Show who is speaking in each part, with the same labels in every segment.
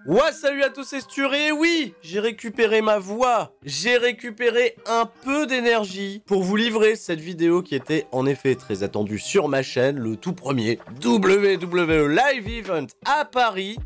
Speaker 1: Ouais, salut à tous, c'est Sturé. Oui, j'ai récupéré ma voix. J'ai récupéré un peu d'énergie pour vous livrer cette vidéo qui était en effet très attendue sur ma chaîne, le tout premier WWE Live Event à Paris.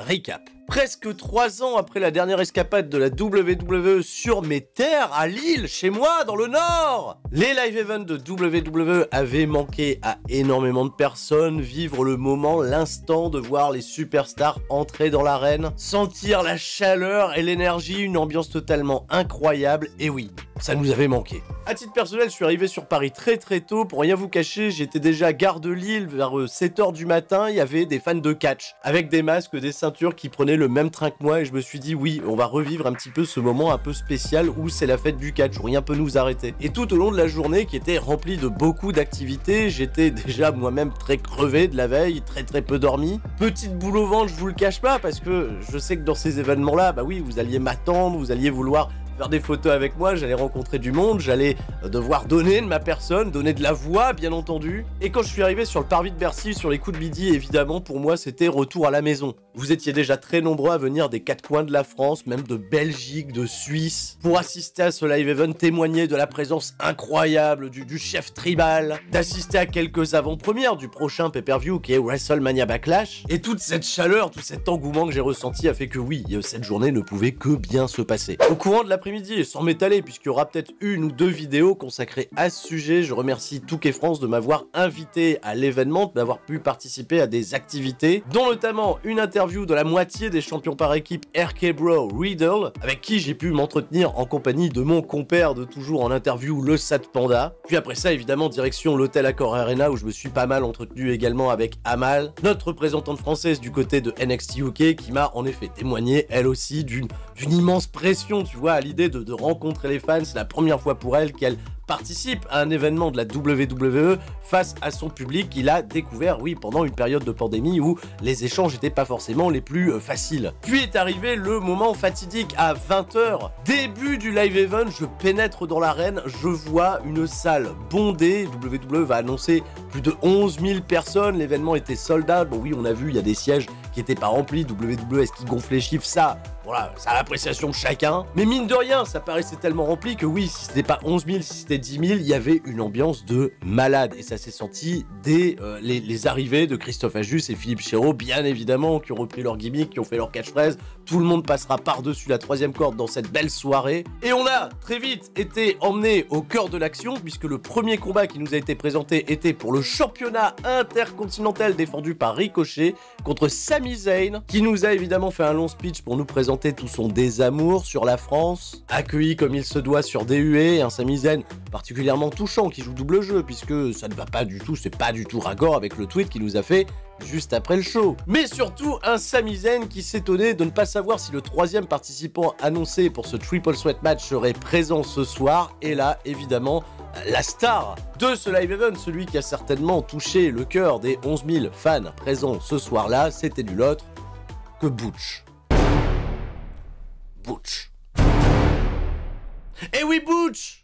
Speaker 1: Recap. Presque 3 ans après la dernière escapade de la WWE sur mes terres, à Lille, chez moi, dans le Nord, les live events de WWE avaient manqué à énormément de personnes, vivre le moment, l'instant de voir les superstars entrer dans l'arène, sentir la chaleur et l'énergie, une ambiance totalement incroyable, et oui, ça nous avait manqué. À titre personnel, je suis arrivé sur Paris très tôt, pour rien vous cacher, j'étais déjà gare de Lille vers 7h du matin, il y avait des fans de catch, avec des masques, des ceintures qui prenaient le même train que moi, et je me suis dit oui, on va revivre un petit peu ce moment un peu spécial où c'est la fête du catch, où rien peut nous arrêter. Et tout au long de la journée qui était remplie de beaucoup d'activités, j'étais déjà moi-même très crevé de la veille, très peu dormi. Petite boule au ventre, je vous le cache pas, parce que je sais que dans ces événements-là, bah oui, vous alliez m'attendre, vous alliez vouloir faire des photos avec moi, j'allais rencontrer du monde, j'allais devoir donner de ma personne, donner de la voix bien entendu. Et quand je suis arrivé sur le parvis de Bercy, sur les coups de midi, évidemment pour moi c'était retour à la maison. Vous étiez déjà très nombreux à venir des 4 coins de la France, même de Belgique, de Suisse, pour assister à ce live event, témoigner de la présence incroyable du chef tribal, d'assister à quelques avant-premières du prochain pay-per-view qui est WrestleMania Backlash. Et toute cette chaleur, tout cet engouement que j'ai ressenti a fait que oui, cette journée ne pouvait que bien se passer. Au courant de l'après-midi, et sans m'étaler, puisqu'il y aura peut-être 1 ou 2 vidéos consacrées à ce sujet, je remercie Touquet France de m'avoir invité à l'événement, d'avoir pu participer à des activités, dont notamment une interview de la moitié des champions par équipe RK Bro Riddle, avec qui j'ai pu m'entretenir en compagnie de mon compère de toujours en interview, le Sad Panda. Puis après ça, évidemment, direction l'Hôtel Accor Arena, où je me suis pas mal entretenu également avec Amal, notre représentante française du côté de NXT UK, qui m'a en effet témoigné, elle aussi, d'une immense pression, tu vois, à l'idée de rencontrer les fans. C'est la première fois pour elle qu'elle participe à un événement de la WWE face à son public qu'il a découvert, oui, pendant une période de pandémie où les échanges n'étaient pas forcément les plus faciles. Puis est arrivé le moment fatidique à 20h, début du live event, je pénètre dans l'arène, je vois une salle bondée, WWE va annoncer plus de 11 000 personnes, l'événement était sold out, bon oui, on a vu, il y a des sièges qui n'étaient pas remplis, WWE, est-ce qu'ils gonflent les chiffres, ça, voilà, c'est à l'appréciation de chacun. Mais mine de rien, ça paraissait tellement rempli que oui, si c'était pas 11 000, si c'était 10 000, il y avait une ambiance de malade. Et ça s'est senti dès les arrivées de Christophe Ajus et Philippe Chéreau, bien évidemment, qui ont repris leur gimmick, qui ont fait leur catchphrase. Tout le monde passera par-dessus la 3e corde dans cette belle soirée. Et on a très vite été emmené au cœur de l'action, puisque le premier combat qui nous a été présenté était pour le championnat intercontinental défendu par Ricochet contre Sami Zayn, qui nous a évidemment fait un long speech pour nous présenter tout son désamour sur la France, accueilli comme il se doit sur DUE, un Sami Zayn particulièrement touchant qui joue double jeu, puisque ça ne va pas du tout, c'est pas du tout raccord avec le tweet qu'il nous a fait juste après le show. Mais surtout un Sami Zayn qui s'étonnait de ne pas savoir si le 3e participant annoncé pour ce Triple Threat match serait présent ce soir, et là évidemment la star de ce live event, celui qui a certainement touché le cœur des 11 000 fans présents ce soir-là, c'était nul autre que Butch. Butch. Eh oui, Butch!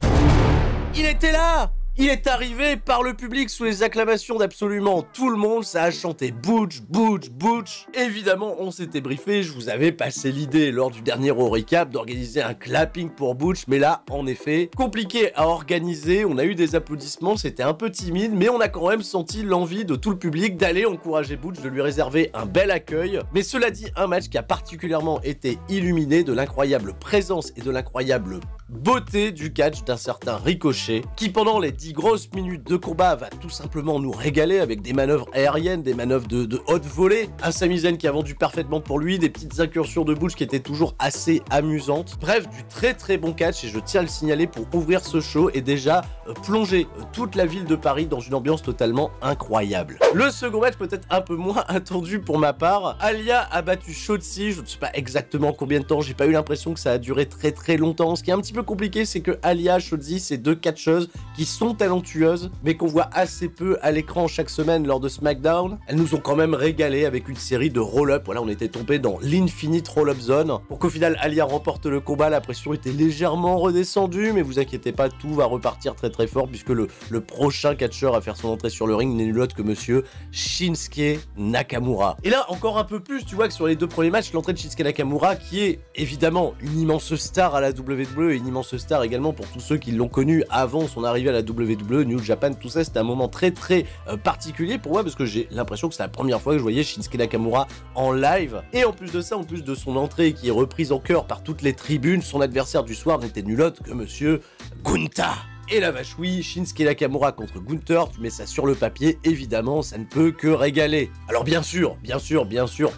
Speaker 1: Il était là! Il est arrivé par le public sous les acclamations d'absolument tout le monde, ça a chanté Butch, Butch, Butch. Évidemment, on s'était briefé, je vous avais passé l'idée lors du dernier Raw Recap d'organiser un clapping pour Butch, mais là, en effet, compliqué à organiser, on a eu des applaudissements, c'était un peu timide, mais on a quand même senti l'envie de tout le public d'aller encourager Butch, de lui réserver un bel accueil. Mais cela dit, un match qui a particulièrement été illuminé de l'incroyable présence et de l'incroyable beauté du catch d'un certain Ricochet, qui pendant les 10 grosses minutes de combat va tout simplement nous régaler avec des manœuvres aériennes, des manœuvres de haute volée, un Sami Zayn qui a vendu parfaitement pour lui, des petites incursions de Butch qui étaient toujours assez amusantes. Bref, du très bon catch, et je tiens à le signaler pour ouvrir ce show et déjà plonger toute la ville de Paris dans une ambiance totalement incroyable. Le second match peut-être un peu moins attendu pour ma part, Aliyah a battu Shotzi, je ne sais pas exactement combien de temps, j'ai pas eu l'impression que ça a duré très longtemps, ce qui est un petit peu peu compliqué, c'est que Aliyah, Shotzi, c'est deux catcheuses qui sont talentueuses, mais qu'on voit assez peu à l'écran chaque semaine lors de SmackDown. Elles nous ont quand même régalé avec une série de roll-up. Voilà, on était tombé dans l'Infinite Roll-Up Zone. Pour qu'au final, Aliyah remporte le combat, la pression était légèrement redescendue, mais vous inquiétez pas, tout va repartir très très fort, puisque le prochain catcheur à faire son entrée sur le ring n'est nul autre que monsieur Shinsuke Nakamura. Et là, encore un peu plus, tu vois que sur les deux premiers matchs, l'entrée de Shinsuke Nakamura, qui est évidemment une immense star à la WWE, et une immense star également pour tous ceux qui l'ont connu avant son arrivée à la WWE, New Japan, tout ça, c'était un moment très très particulier pour moi, parce que j'ai l'impression que c'est la première fois que je voyais Shinsuke Nakamura en live. Et en plus de ça, en plus de son entrée qui est reprise en chœur par toutes les tribunes, son adversaire du soir n'était nul autre que monsieur Gunta. Et la vache oui, Shinsuke Nakamura contre Gunther, tu mets ça sur le papier, évidemment, ça ne peut que régaler. Alors bien sûr,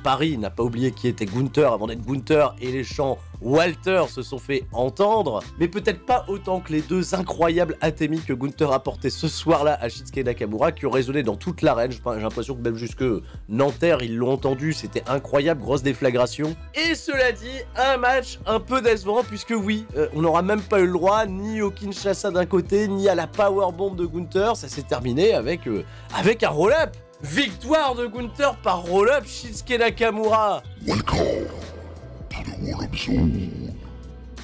Speaker 1: Paris n'a pas oublié qui était Gunther avant d'être Gunther, et les chants Walter se sont fait entendre, mais peut-être pas autant que les deux incroyables athémies que Gunther a porté ce soir-là à Shinsuke Nakamura, qui ont résonné dans toute l'arène. J'ai l'impression que même jusque Nanterre, ils l'ont entendu, c'était incroyable, grosse déflagration. Et cela dit, un match un peu décevant, puisque oui, on n'aura même pas eu le droit ni au Kinshasa d'un côté, ni à la powerbomb de Gunther, ça s'est terminé avec un roll-up. Victoire de Gunther par roll-up, Shinsuke Nakamura. Welcome to the roll-up zone.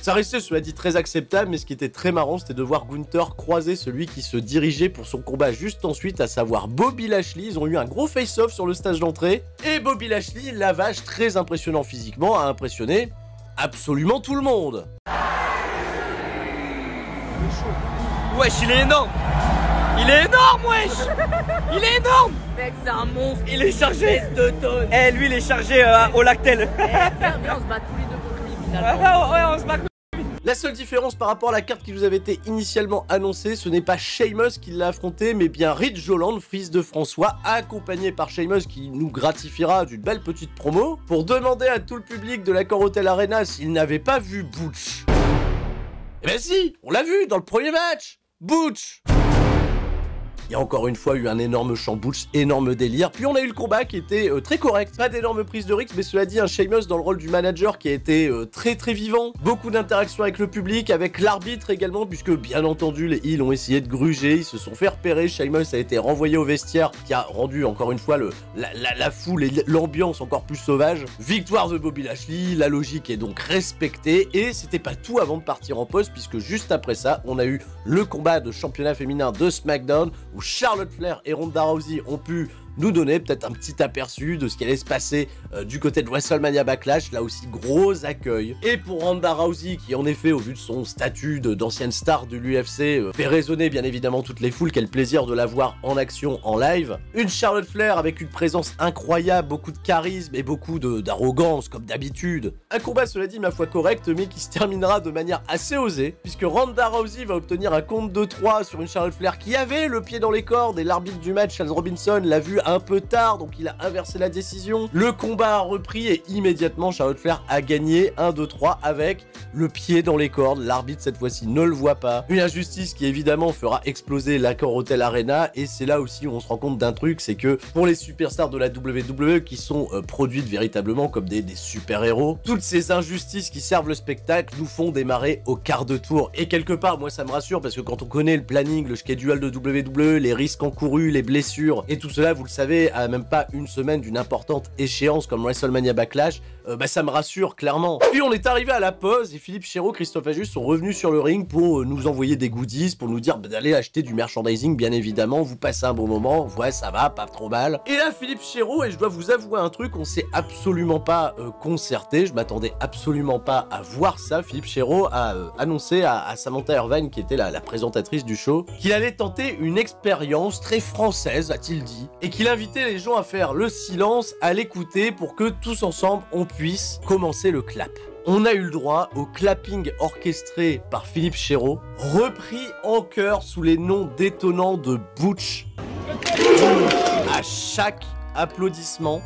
Speaker 1: Ça restait, cela dit, très acceptable, mais ce qui était très marrant, c'était de voir Gunther croiser celui qui se dirigeait pour son combat juste ensuite, à savoir Bobby Lashley. Ils ont eu un gros face-off sur le stage d'entrée, et Bobby Lashley, la vache, très impressionnant physiquement, a impressionné absolument tout le monde.
Speaker 2: Wesh, il est énorme! Il est énorme, wesh! Il est énorme!
Speaker 3: Mec, c'est un monstre!
Speaker 2: Il est chargé!
Speaker 3: De tonnes!
Speaker 2: Eh, lui, il est chargé au lactel!
Speaker 3: Viens, on se bat tous les deux contre lui, finalement!
Speaker 2: Ouais, on se bat.
Speaker 1: La seule différence par rapport à la carte qui vous avait été initialement annoncée, ce n'est pas Sheamus qui l'a affronté, mais bien Ridge Holland, fils de François, accompagné par Sheamus qui nous gratifiera d'une belle petite promo, pour demander à tout le public de l'Accor Hotel Arena s'il n'avait pas vu Butch. Eh ben si, on l'a vu dans le premier match, Butch. Il y a encore une fois eu un énorme chant Butch, énorme délire. Puis on a eu le combat qui était très correct. Pas d'énorme prise de risque, mais cela dit, un Sheamus dans le rôle du manager qui a été très très vivant. Beaucoup d'interactions avec le public, avec l'arbitre également, puisque bien entendu les heels ont essayé de gruger, ils se sont fait repérer. Sheamus a été renvoyé au vestiaire, qui a rendu encore une fois la foule et l'ambiance encore plus sauvage. Victoire de Bobby Lashley, la logique est donc respectée. Et c'était pas tout avant de partir en pause, puisque juste après ça, on a eu le combat de championnat féminin de SmackDown, où Charlotte Flair et Ronda Rousey ont pu nous donner peut-être un petit aperçu de ce qui allait se passer du côté de WrestleMania Backlash. Là aussi, gros accueil. Et pour Ronda Rousey, qui en effet, au vu de son statut d'ancienne star de l'UFC, fait résonner bien évidemment toutes les foules, quel plaisir de la voir en action, en live. Une Charlotte Flair avec une présence incroyable, beaucoup de charisme et beaucoup d'arrogance, comme d'habitude. Un combat, cela dit, ma foi correct, mais qui se terminera de manière assez osée, puisque Ronda Rousey va obtenir un compte de 3 sur une Charlotte Flair qui avait le pied dans les cordes, et l'arbitre du match, Charles Robinson, l'a vu un peu tard, donc il a inversé la décision. Le combat a repris et immédiatement Charlotte Flair a gagné 1, 2, 3 avec le pied dans les cordes. L'arbitre cette fois-ci ne le voit pas. Une injustice qui évidemment fera exploser l'Accor Hotel Arena, et c'est là aussi où on se rend compte d'un truc, c'est que pour les superstars de la WWE qui sont produites véritablement comme des super-héros, toutes ces injustices qui servent le spectacle nous font démarrer au quart de tour. Et quelque part, moi ça me rassure, parce que quand on connaît le planning, le schedule de WWE, les risques encourus, les blessures et tout cela, vous le savez, à même pas une semaine d'une importante échéance comme WrestleMania Backlash, ça me rassure clairement. Puis on est arrivé à la pause et Philippe Chéreau, Christophe Ajus sont revenus sur le ring pour nous envoyer des goodies, pour nous dire d'aller acheter du merchandising, bien évidemment, vous passez un bon moment, ouais ça va, pas trop mal. Et là Philippe Chéreau, et je dois vous avouer un truc, on s'est absolument pas concerté, je m'attendais absolument pas à voir ça. Philippe Chéreau a annoncé à Samantha Irvine, qui était la présentatrice du show, qu'il allait tenter une expérience très française, a-t-il dit, et qu'il invitait les gens à faire le silence, à l'écouter, pour que tous ensemble on puisse commencer le clap. On a eu le droit au clapping orchestré par Philippe Chéreau, repris en chœur sous les noms détonnants de Butch. À chaque applaudissement,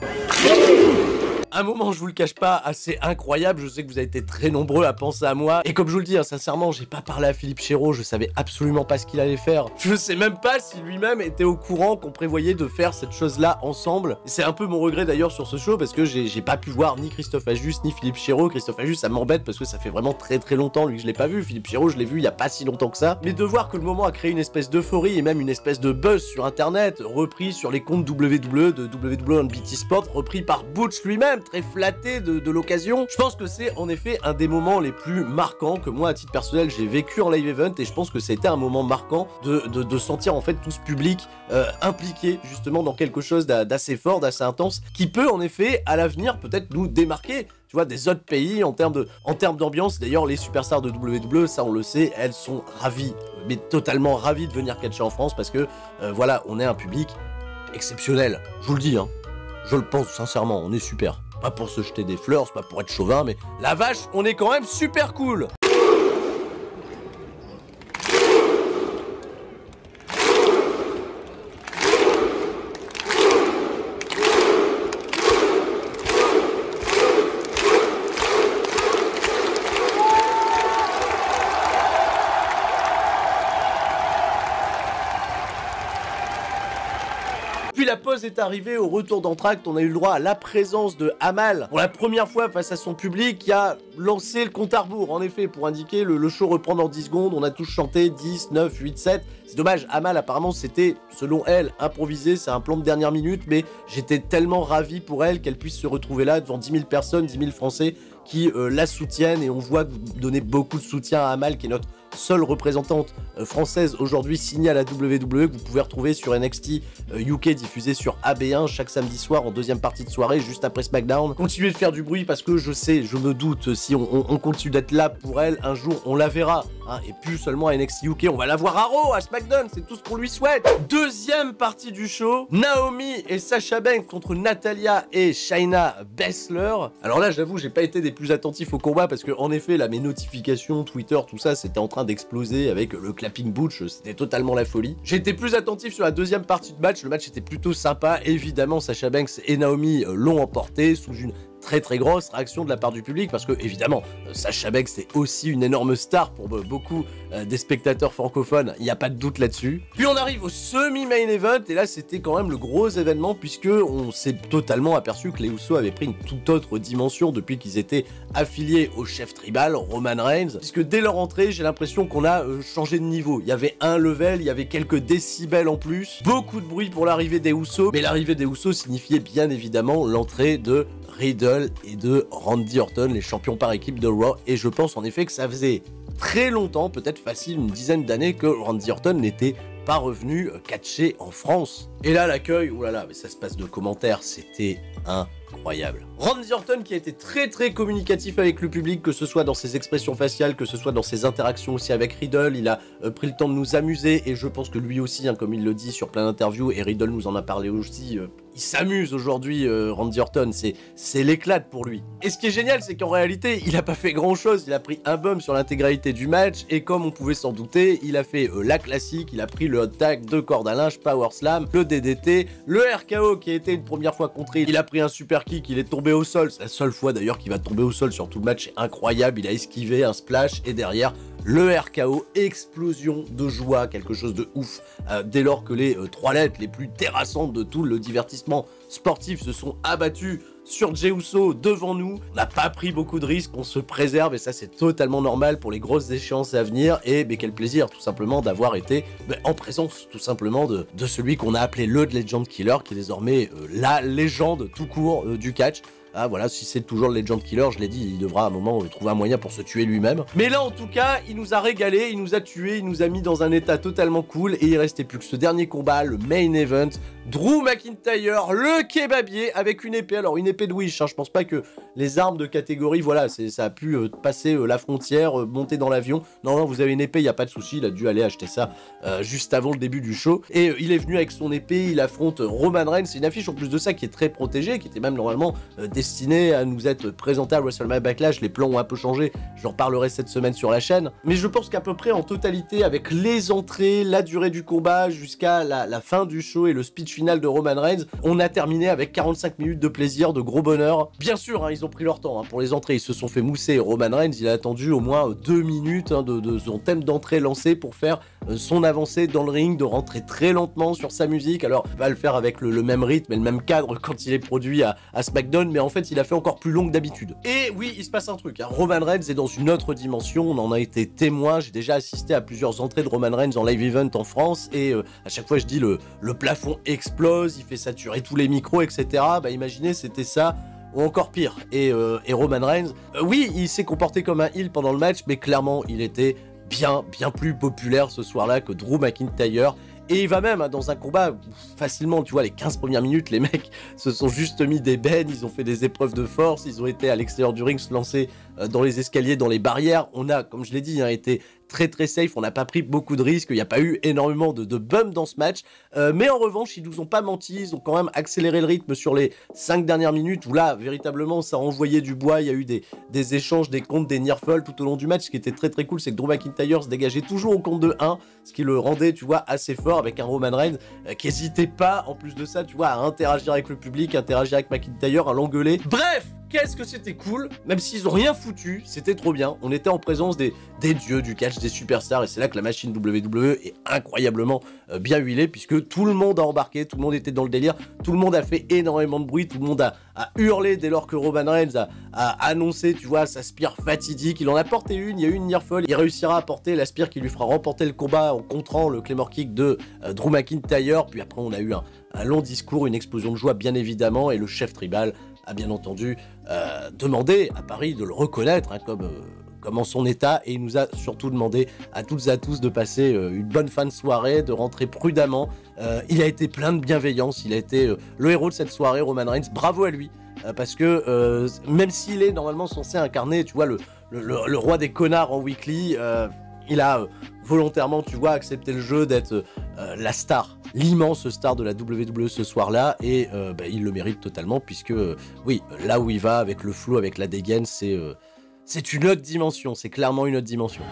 Speaker 1: Un moment, je vous le cache pas, assez incroyable. Je sais que vous avez été très nombreux à penser à moi. Et comme je vous le dis, hein, sincèrement, j'ai pas parlé à Philippe Chéreau. Je savais absolument pas ce qu'il allait faire. Je sais même pas si lui-même était au courant qu'on prévoyait de faire cette chose-là ensemble. C'est un peu mon regret d'ailleurs sur ce show parce que j'ai pas pu voir ni Christophe Ajus ni Philippe Chéreau. Christophe Ajus, ça m'embête parce que ça fait vraiment très longtemps lui que je l'ai pas vu. Philippe Chéreau, je l'ai vu il y a pas si longtemps que ça. Mais de voir que le moment a créé une espèce d'euphorie et même une espèce de buzz sur internet, repris sur les comptes WWE de WWE BT Sport, repris par Butch lui-même, très flatté de l'occasion. Je pense que c'est en effet un des moments les plus marquants que moi à titre personnel j'ai vécu en live event et je pense que ça a été un moment marquant de sentir en fait tout ce public impliqué justement dans quelque chose d'assez fort, d'assez intense, qui peut en effet à l'avenir peut-être nous démarquer, tu vois, des autres pays en termes d'ambiance. D'ailleurs, les superstars de WWE, ça on le sait, elles sont ravies, mais totalement ravies de venir catcher en France parce que voilà, on est un public exceptionnel. Je vous le dis, hein, je le pense sincèrement, on est super. Pas pour se jeter des fleurs, c'est pas pour être chauvin, mais la vache, on est quand même super cool. Puis la pause est arrivée, au retour d'Entracte, on a eu le droit à la présence de Amal. Pour la première fois face à son public, qui a lancé le compte à rebours, en effet, pour indiquer le show reprend dans 10 secondes, on a tous chanté 10, 9, 8, 7. C'est dommage, Amal apparemment c'était, selon elle, improvisé, c'est un plan de dernière minute, mais j'étais tellement ravi pour elle qu'elle puisse se retrouver là devant 10 000 personnes, 10 000 Français qui la soutiennent, et on voit que vous donnez beaucoup de soutien à Amal, qui est notre seule représentante française aujourd'hui signée à la WWE, que vous pouvez retrouver sur NXT UK, diffusé sur AB1 chaque samedi soir en deuxième partie de soirée, juste après SmackDown. Continuez de faire du bruit parce que je sais, je me doute, si on continue d'être là pour elle, un jour on la verra, hein, et plus seulement à NXT UK, on va la voir à Raw, à SmackDown, c'est tout ce qu'on lui souhaite. Deuxième partie du show, Naomi et Sasha Banks contre Natalya et Shayna Baszler. Alors là, j'avoue, j'ai pas été des plus attentifs au combat parce que, en effet, là, mes notifications, Twitter, tout ça, c'était en train d'exploser avec le clapping Butch, c'était totalement la folie. J'ai été plus attentif sur la deuxième partie de match, le match était plutôt sympa. Évidemment, Sasha Banks et Naomi l'ont emporté sous une très grosse réaction de la part du public parce que évidemment Sasha Banks c'est aussi une énorme star pour beaucoup des spectateurs francophones, il n'y a pas de doute là-dessus. Puis on arrive au semi-main event et là c'était quand même le gros événement puisque on s'est totalement aperçu que les Usos avaient pris une toute autre dimension depuis qu'ils étaient affiliés au chef tribal Roman Reigns, puisque dès leur entrée j'ai l'impression qu'on a changé de niveau. Il y avait un level, il y avait quelques décibels en plus, beaucoup de bruit pour l'arrivée des Usos, mais l'arrivée des Usos signifiait bien évidemment l'entrée de Riddle et de Randy Orton, les champions par équipe de Raw, et je pense en effet que ça faisait très longtemps, peut-être facile une dizaine d'années, que Randy Orton n'était pas revenu catcher en France. Et là l'accueil, oulala, mais ça se passe de commentaires, c'était incroyable. Randy Orton qui a été très communicatif avec le public, que ce soit dans ses expressions faciales, que ce soit dans ses interactions aussi avec Riddle, il a pris le temps de nous amuser, et je pense que lui aussi, hein, comme il le dit sur plein d'interviews, et Riddle nous en a parlé aussi, il s'amuse aujourd'hui, Randy Orton, c'est l'éclate pour lui. Et ce qui est génial, c'est qu'en réalité, il a pas fait grand chose, il a pris un bump sur l'intégralité du match, et comme on pouvait s'en douter, il a fait la classique, il a pris le hot tag, 2 cordes à linge, power slam, le DDT, le RKO qui a été une première fois contré, il a pris un super kick, il est tombé au sol, c'est la seule fois d'ailleurs qu'il va tomber au sol sur tout le match, c'est incroyable, il a esquivé un splash, et derrière, le RKO, explosion de joie, quelque chose de ouf, dès lors que les 3 lettres les plus terrassantes de tout le divertissement sportif se sont abattues sur Jey Uso devant nous. On n'a pas pris beaucoup de risques, on se préserve et ça c'est totalement normal pour les grosses échéances à venir, et quel plaisir tout simplement d'avoir été en présence tout simplement de celui qu'on a appelé le Legend Killer, qui est désormais la légende tout court du catch. Ah voilà, si c'est toujours le Legend Killer, je l'ai dit, il devra à un moment trouver un moyen pour se tuer lui-même. Mais là en tout cas, il nous a régalé, il nous a tué, il nous a mis dans un état totalement cool, et il restait plus que ce dernier combat, le main event. Drew McIntyre, le kebabier, avec une épée, alors une épée de Wish, hein, je pense pas que les armes de catégorie, voilà, ça a pu passer la frontière, monter dans l'avion. Non, vous avez une épée, il n'y a pas de souci, il a dû aller acheter ça juste avant le début du show. Et il est venu avec son épée, il affronte Roman Reigns, c'est une affiche en plus de ça qui est très protégée, qui était même normalement destiné à nous être présenté à WrestleMania Backlash. Les plans ont un peu changé, j'en parlerai cette semaine sur la chaîne. Mais je pense qu'à peu près en totalité, avec les entrées, la durée du combat, jusqu'à la fin du show et le speech final de Roman Reigns, on a terminé avec 45 minutes de plaisir, de gros bonheur. Bien sûr, hein, ils ont pris leur temps, hein, pour les entrées, ils se sont fait mousser. Roman Reigns, il a attendu au moins 2 minutes hein, de son thème d'entrée lancé pour faire son avancée dans le ring, de rentrer très lentement sur sa musique. Alors, il va le faire avec le même rythme et le même cadre quand il est produit à SmackDown, mais en fait, il a fait encore plus long que d'habitude. Et oui, il se passe un truc, hein. Roman Reigns est dans une autre dimension, on en a été témoin, j'ai déjà assisté à plusieurs entrées de Roman Reigns en live event en France, et à chaque fois, je dis le plafond explose, il fait saturer tous les micros, etc. Bah, imaginez, c'était ça, ou encore pire. Et Roman Reigns, oui, il s'est comporté comme un heel pendant le match, mais clairement, il était bien plus populaire ce soir-là que Drew McIntyre. Et il va même hein, dans un combat facilement, tu vois, les 15 premières minutes, les mecs se sont juste mis des bennes, ils ont fait des épreuves de force, ils ont été à l'extérieur du ring se lancer dans les escaliers, dans les barrières. On a, comme je l'ai dit, hein, été très safe, on n'a pas pris beaucoup de risques, il n'y a pas eu énormément de bums dans ce match, mais en revanche, ils nous ont pas menti, ils ont quand même accéléré le rythme sur les 5 dernières minutes, où là, véritablement, ça a envoyé du bois, il y a eu des échanges, des comptes, des near falls tout au long du match. Ce qui était très cool, c'est que Drew McIntyre se dégageait toujours au compte de 1, ce qui le rendait, tu vois, assez fort, avec un Roman Reigns qui n'hésitait pas, en plus de ça, tu vois, à interagir avec le public, interagir avec McIntyre, à l'engueuler. Bref, qu'est-ce que c'était cool, même s'ils ont rien foutu, c'était trop bien. On était en présence des dieux du catch, des superstars, et c'est là que la machine WWE est incroyablement bien huilée, puisque tout le monde a embarqué, tout le monde était dans le délire, tout le monde a fait énormément de bruit, tout le monde a hurlé dès lors que Roman Reigns a annoncé, tu vois, sa spire fatidique. Il en a porté une, il y a eu une near fall, il réussira à porter la spire qui lui fera remporter le combat en contrant le Claymore Kick de Drew McIntyre, puis après on a eu un long discours, une explosion de joie bien évidemment, et le chef tribal a bien entendu demandé à Paris de le reconnaître hein, comme en son état, et il nous a surtout demandé à toutes et à tous de passer une bonne fin de soirée, de rentrer prudemment. Il a été plein de bienveillance, il a été le héros de cette soirée, Roman Reigns, bravo à lui, parce que même s'il est normalement censé incarner, tu vois, le roi des connards en weekly, il a volontairement, tu vois, accepté le jeu d'être la star, l'immense star de la WWE ce soir-là, et bah, il le mérite totalement, puisque, oui, là où il va, avec le flow, avec la dégaine, c'est une autre dimension, c'est clairement une autre dimension.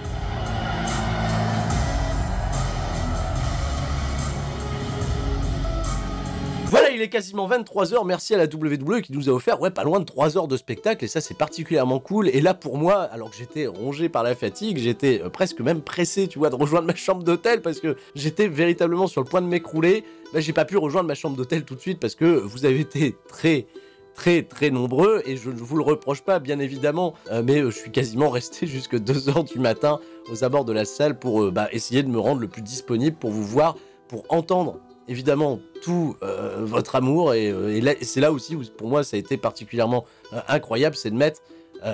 Speaker 1: Voilà, il est quasiment 23h, merci à la WWE qui nous a offert, ouais, pas loin de 3 heures de spectacle, et ça c'est particulièrement cool. Et là pour moi, alors que j'étais rongé par la fatigue, j'étais presque même pressé, tu vois, de rejoindre ma chambre d'hôtel, parce que j'étais véritablement sur le point de m'écrouler. Bah, j'ai pas pu rejoindre ma chambre d'hôtel tout de suite, parce que vous avez été très nombreux, et je ne vous le reproche pas bien évidemment, mais je suis quasiment resté jusque 2h du matin aux abords de la salle pour essayer de me rendre le plus disponible pour vous voir, pour entendre évidemment tout votre amour, et c'est là aussi où pour moi ça a été particulièrement incroyable, c'est de mettre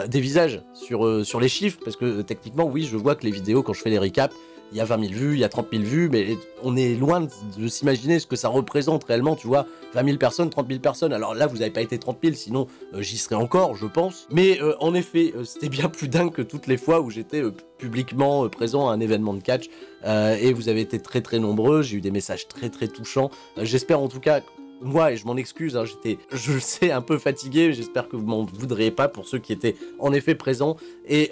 Speaker 1: des visages sur les chiffres, parce que techniquement oui, je vois que les vidéos, quand je fais les recaps, il y a 20 000 vues, il y a 30 000 vues, mais on est loin de s'imaginer ce que ça représente réellement, tu vois, 20 000 personnes, 30 000 personnes, alors là vous n'avez pas été 30 000, sinon j'y serais encore, je pense, mais en effet, c'était bien plus dingue que toutes les fois où j'étais publiquement présent à un événement de catch, et vous avez été très nombreux, j'ai eu des messages très touchants, j'espère en tout cas, moi, et je m'en excuse, hein, je le sais, un peu fatigué, j'espère que vous m'en voudriez pas pour ceux qui étaient en effet présents, et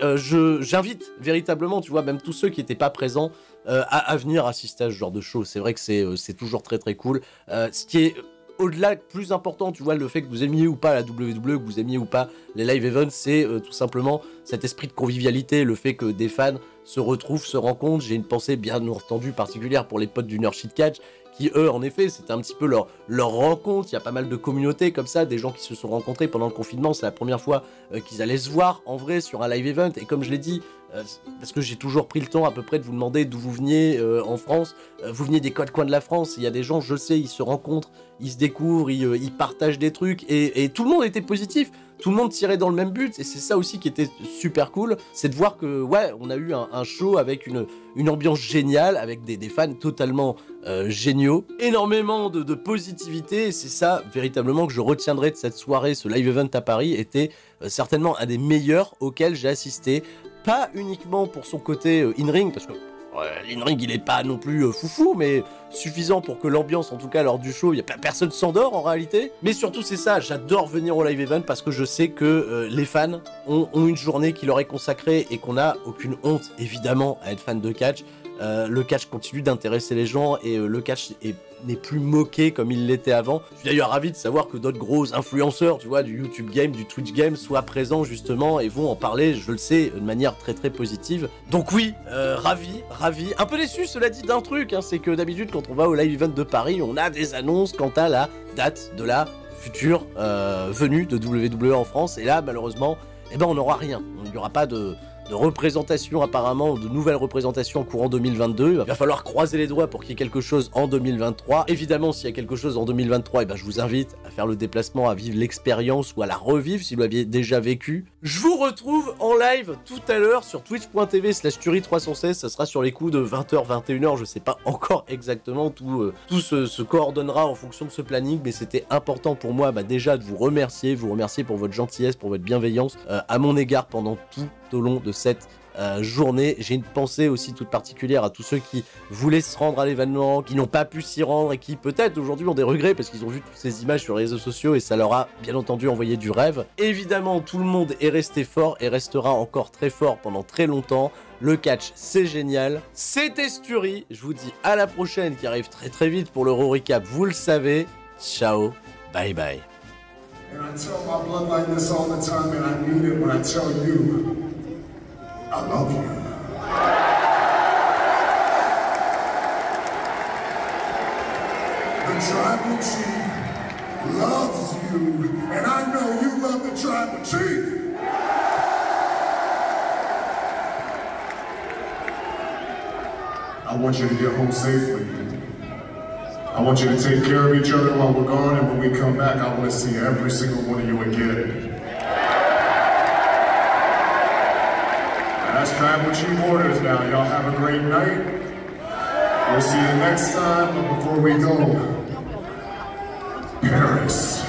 Speaker 1: j'invite véritablement, tu vois, même tous ceux qui n'étaient pas présents, à venir assister à ce genre de show. C'est vrai que c'est toujours très cool. Ce qui est au-delà, plus important, tu vois, le fait que vous aimiez ou pas la WWE, que vous aimiez ou pas les live events, c'est tout simplement cet esprit de convivialité, le fait que des fans se retrouvent, se rencontrent. J'ai une pensée bien entendu particulière pour les potes du Nerd Shit Catch, qui eux, en effet, c'était un petit peu leur rencontre. Il y a pas mal de communautés comme ça, des gens qui se sont rencontrés pendant le confinement, c'est la première fois qu'ils allaient se voir en vrai sur un live event, et comme je l'ai dit, parce que j'ai toujours pris le temps à peu près de vous demander d'où vous veniez en France, vous veniez des quatre coins de la France, il y a des gens, je sais, ils se rencontrent, ils se découvrent, ils partagent des trucs, et tout le monde était positif, tout le monde tirait dans le même but, et c'est ça aussi qui était super cool, c'est de voir que, ouais, on a eu un show avec une ambiance géniale, avec des fans totalement géniaux, énormément de positivité, et c'est ça, véritablement, que je retiendrai de cette soirée. Ce live event à Paris était certainement un des meilleurs auxquels j'ai assisté, pas uniquement pour son côté in-ring, parce que l'in-ring il est pas non plus foufou, mais suffisant pour que l'ambiance, en tout cas lors du show, personne s'endort en réalité. Mais surtout c'est ça, j'adore venir au live event parce que je sais que les fans ont une journée qui leur est consacrée et qu'on n'a aucune honte évidemment à être fan de catch. Le catch continue d'intéresser les gens et le catch n'est plus moqué comme il l'était avant. Je suis d'ailleurs ravi de savoir que d'autres gros influenceurs, tu vois, du YouTube Game, du Twitch Game, soient présents justement et vont en parler, je le sais, de manière très très positive. Donc oui, ravi. Un peu déçu, cela dit, d'un truc, hein, c'est que d'habitude quand on va au live event de Paris, on a des annonces quant à la date de la future venue de WWE en France. Et là, malheureusement, eh ben, on n'aura rien. Il n'y aura pas de représentation apparemment, de nouvelles représentations en courant 2022. Il va falloir croiser les doigts pour qu'il y ait quelque chose en 2023. Évidemment, s'il y a quelque chose en 2023, eh ben, je vous invite à faire le déplacement, à vivre l'expérience ou à la revivre si vous l'aviez déjà vécu. Je vous retrouve en live tout à l'heure sur twitch.tv/Turi316. Ça sera sur les coups de 20h, 21h. Je sais pas encore exactement. Tout se coordonnera en fonction de ce planning, mais c'était important pour moi déjà de vous remercier pour votre gentillesse, pour votre bienveillance à mon égard pendant tout au long de cette journée. J'ai une pensée aussi toute particulière à tous ceux qui voulaient se rendre à l'événement, qui n'ont pas pu s'y rendre et qui peut-être aujourd'hui ont des regrets parce qu'ils ont vu toutes ces images sur les réseaux sociaux et ça leur a bien entendu envoyé du rêve. Évidemment, tout le monde est resté fort et restera encore très fort pendant très longtemps. Le catch, c'est génial. C'était Sturi. Je vous dis à la prochaine qui arrive très très vite pour l'Euro Recap. Vous le savez. Ciao. Bye bye.
Speaker 4: And I tell my bloodline this all the time, and I mean it when I tell you, I love you. The tribal chief loves you, and I know you love the tribal chief. I want you to get home safely. I want you to take care of each other while we're gone, and when we come back, I want to see every single one of you again. That's Tribal Chief orders now. Y'all have a great night. We'll see you next time, but before we go, Paris.